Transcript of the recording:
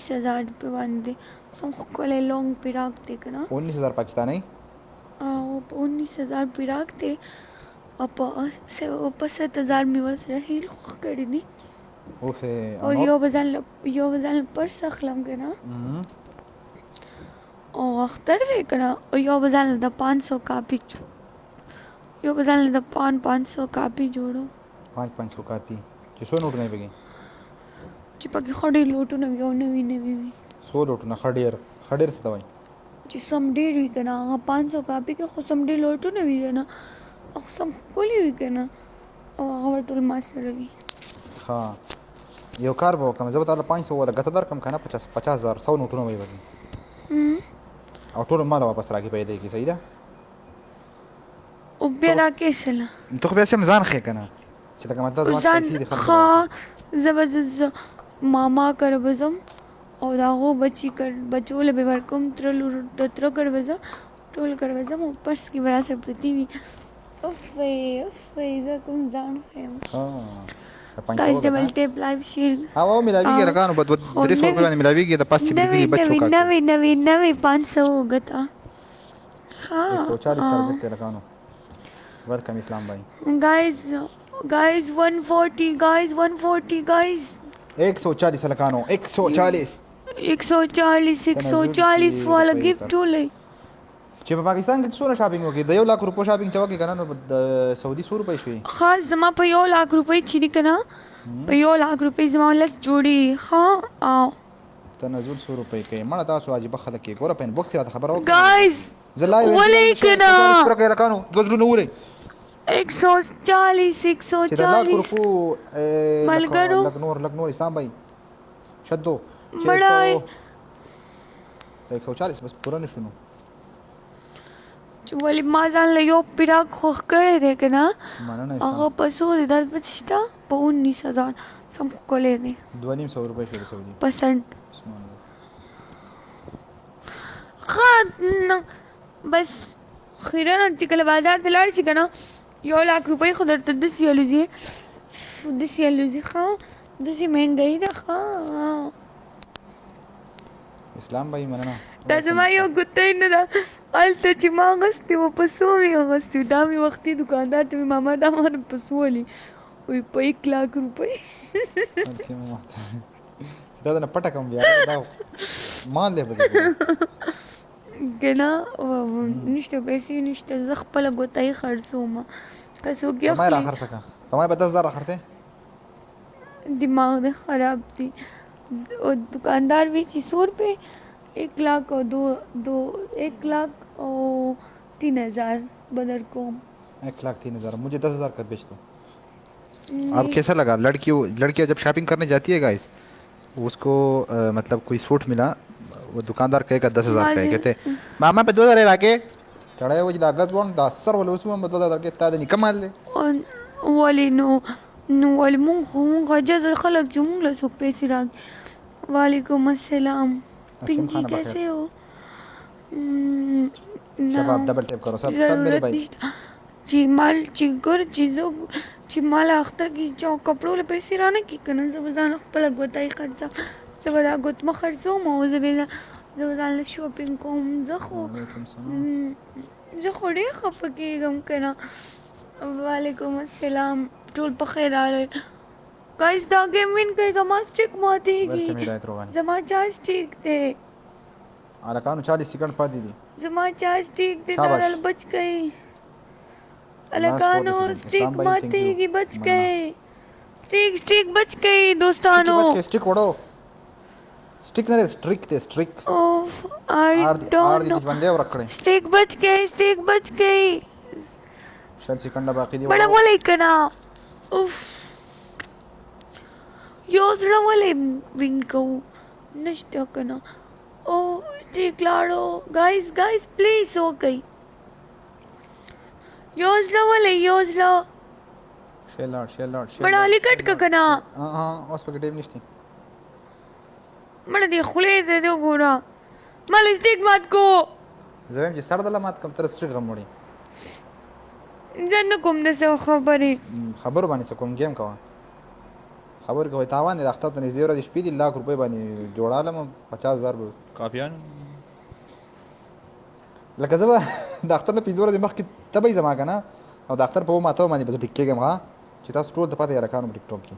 19,000 روپے باندې سم ښکلی لونګ پیراک دی که نه 19,000 پاکستانی او په 19,000 پیراک دی او په 7,000 مې ورسره هیل خوښ کړي دي او یو به ځان پرس اخلم که نه او اختر دی که نه او یو به ځان د 500 کاپي یو به ځان د 500 کاپي جوړو 500 کاپي چې څو نوټونه یې پکې چې پکې ښه ډېر لوټونه وي او نوي نوي وي 100 لوټونه ښه ډېر څه ته وایي چې سم ډېر وي که نه هغه 500 کاپي کې خو سم ډېر لوټونه وي که نه او سم ښکلي وي که نه او هغه ټول ما سره وي ښه یو کار به وکړم زه به تاله 500 وله ګټه درکړم که نه 50,000 100 نوټونه به یې وکړي او ټول مال واپس راکړي پیدا کړي صحیح ده او بیا راکې شله ته خو بیا سم ځان ښې که نه چې لکه مطلب زما پیسې دي ښه زه به ماما کره به ځم او د هغو بچو له به ورکوم د تره کره به ځم ټول کره به ځم او پرس کې به راسره پرتې وي زه کوم ځان ښیم guys the multip live share او ملاویږي لکانو په 300 روپۍ باندې ملاویږي د پاس چې بلیکي بچو کا نوی 500 وګتا ها 140 ټارګټ ته لکانو ویلکم اسلام بھائی guys 140 guys 140 لکانو 140 والا गिफ्ट ولې چې په پاکستان کې څونه شاپینګ وکړي د 1 لک روپو شاپینګ چې وکړي که نه نو د سعودي 100 روپۍ شوي خاص زما په 1 لک روپۍ چې دي که نه په 1 لک روپۍ زما لس جوړي ښه او ته نزول 100 روپۍ کوي مړه تاسو عجیبه خلک یې ګوره په انبوکس کې راته خبره وکړه ګایز زه لایو ولې که نه لکانو دوه زړونه ولې 140 چې د لاک روپو ملګرو لږ نور اسلام بھائی شدو مړای 140 بس پوره نشو نو چې ولې ما ځان له یو پیراک خوښ کړی دی که نه مننه هغه په څو دی دا پسې شته په 19,000 سم ښکلی دی 250 روپۍ شوي د سعودي پسند ښه بس خیرن چې کله بازار ته لاړ شي که نه 1 لک روپۍ خو درته داسې الوزي ښه داسې مهنګایي ده ښه اسلام بھائی مننه دا زما یو ګوتۍ نه ده هلته چې ما اخیستې وه په څو مې اخیستې دا مې وختي دوکاندار ته مې ماما دا ما نه په څو ولي وایي په 1 لک روپۍ دا نه پټه کوم بیا دا مال دی پکې که نه نشته پیسې نشته زه خپله ګوتۍ خرڅوم که څوک یې ما را خرڅه کړه په ما به 10,000 را خرڅې دماغ دې خراب دی او दुकानदार भी 100 रुपये 1 लाख और 1 लाख और 3,000 बदर को 1,03,000 मुझे 10,000 का बेच दो अब कैसा लगा लड़कियाँ जब शॉपिंग करने जाती है गाइस उसको मतलब कोई सूट मिला वो दुकानदार कहेगा 10,000 का कहते मामा पे 2,000 लाके चढ़ाए वो जिदा गज वन 10 वाले उसमें 2,000 के तादे निकमाल ले वाली नो वाली مونږ جزا خلک چې مونږ له څوک پیسې راکړي وعلیکم السلام پنکی کیسے ہو شباب ڈبل ٹیپ کرو سب میرے بھائی چې مال چې ګور چیزو چې مال اختر کې چې کپړو له پیسې رانه کړي که نه زه به ځان خپله ګوتۍ خرڅم زه به دا ګوتمه خرڅوم او زه به ځان له شاپینګ کوم زه خو ډېر خفه کېږم که نه وعلیکم السلام ټول په خیر راغلی گایز دا گیم وین کوي زما سټیک ماتېږي زما چارج ټیک دی هلکانو 40 سیکنډ پاتې دي زما چارج ټیک دی دارل بچ گئی هلکانو سټیک ماتېږي بچ گئی سټیک بچ گئی دوستانو سټیک وړو سټیک نه سټریک ته سټریک اوف آئی ډونٹ نو سټیک بچ گئی 40 سیکنډ باقی دي بڑا بولې کنا اوف یو زړه ولې وین کوو نشته که نه او ټیک لاړو ګایز پلیز وکئ یو زړه ولې یو زړه بڑا علی کټ که که نه اوس پکې ټیم نشته مړه دې خولې ته دې وګوره ما لسټیک مات کو زه وایم چې سر دله مات کړم ته سټریک غم وړي زه نه کوم داسې خبرې خبرو باندې څه کوم ګیم کوه خبر کوي تاوان د اختر ته نږدې ورځې شپې دي لاک روپۍ باندې جوړالم 50,000 به کاپیان لکه زه به د اختر نه 5 ورځې مخکې ته به یې زما که نه او د اختر په 9 باندې به زه ټیک کېږم ها چې تاسو ټول د پته یې رکانو په ټیک ټاک کې